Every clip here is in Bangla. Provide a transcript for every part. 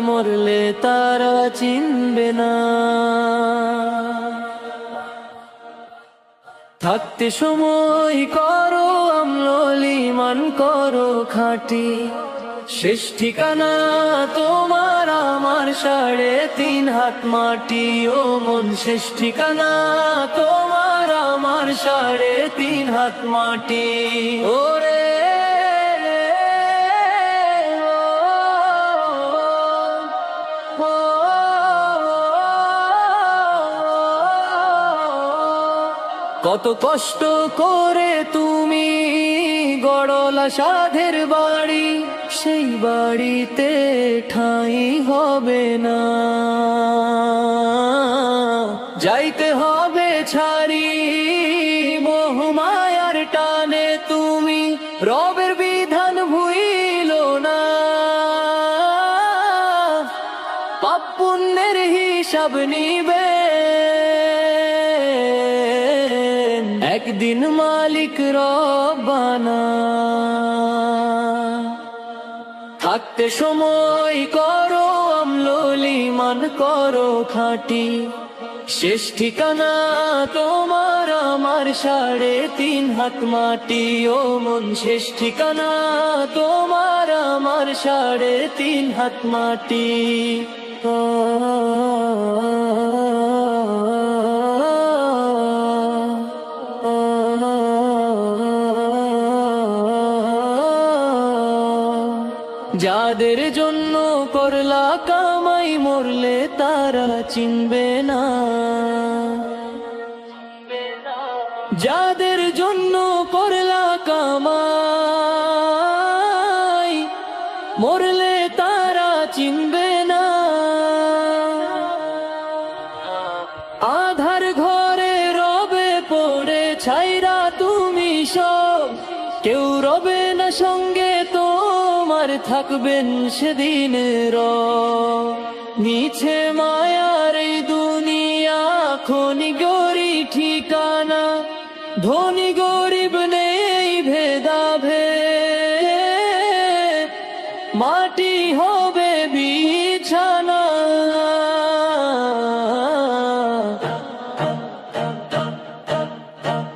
মরলে তারা চিনবে না। থাকতে সময় করো আমল ঈমান করো খাঁটি, শেষ ঠিকানা তোমার আমার 3.5 হাত মাটি। ও মন শেষ ঠিকানা তোমার আমার 3.5 হাত মাটি। ওরে কত কষ্ট করে তুমি গড়লা সাধের বাড়ি, সেই বাড়িতে ঠাঁই হবে না। যাইতে হবে ছাড়ি মোহমায়ার টানে, তুমি রবের বিধান ভুইলো না। পাপ পুণ্যের হিসাব নিবে একদিন মালিক রব্বানা। থাকতে সময় করো আমল ঈমান করো খাঁটি, শেষ ঠিকানা তোমার আমার 3.5 হাত মাটি। ও মন শেষ ঠিকানা তোমার আমার 3.5 হাত মাটি। যাদের জন্য করলা কামাই মরলে তারা চিনবে না। যাদের জন্য করলা কামাই মরলে তারা চিনবে না। আধার ঘরে রবে পড়ে ছাইরা তুমি সব, কেউ রবে না সঙ্গে তোমার থাকবেন সেদিন মিছে মায়ার এই দুনিয়া খনি গরি ঠিকানা। ধনী গরিব নেই ভেদাভেদ, মাটি হবে বিছানা।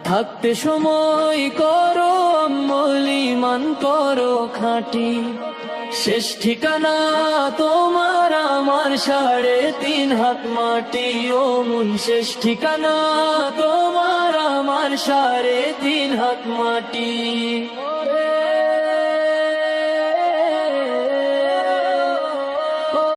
থাকতে সময় করো আমল ঈমান করো খাঁটি, শেষ ঠিকানা তোমার আমার 3.5 হাত মাটি। ও মন শেষ ঠিকানা তোমার আমার 3.5 হাত মাটি।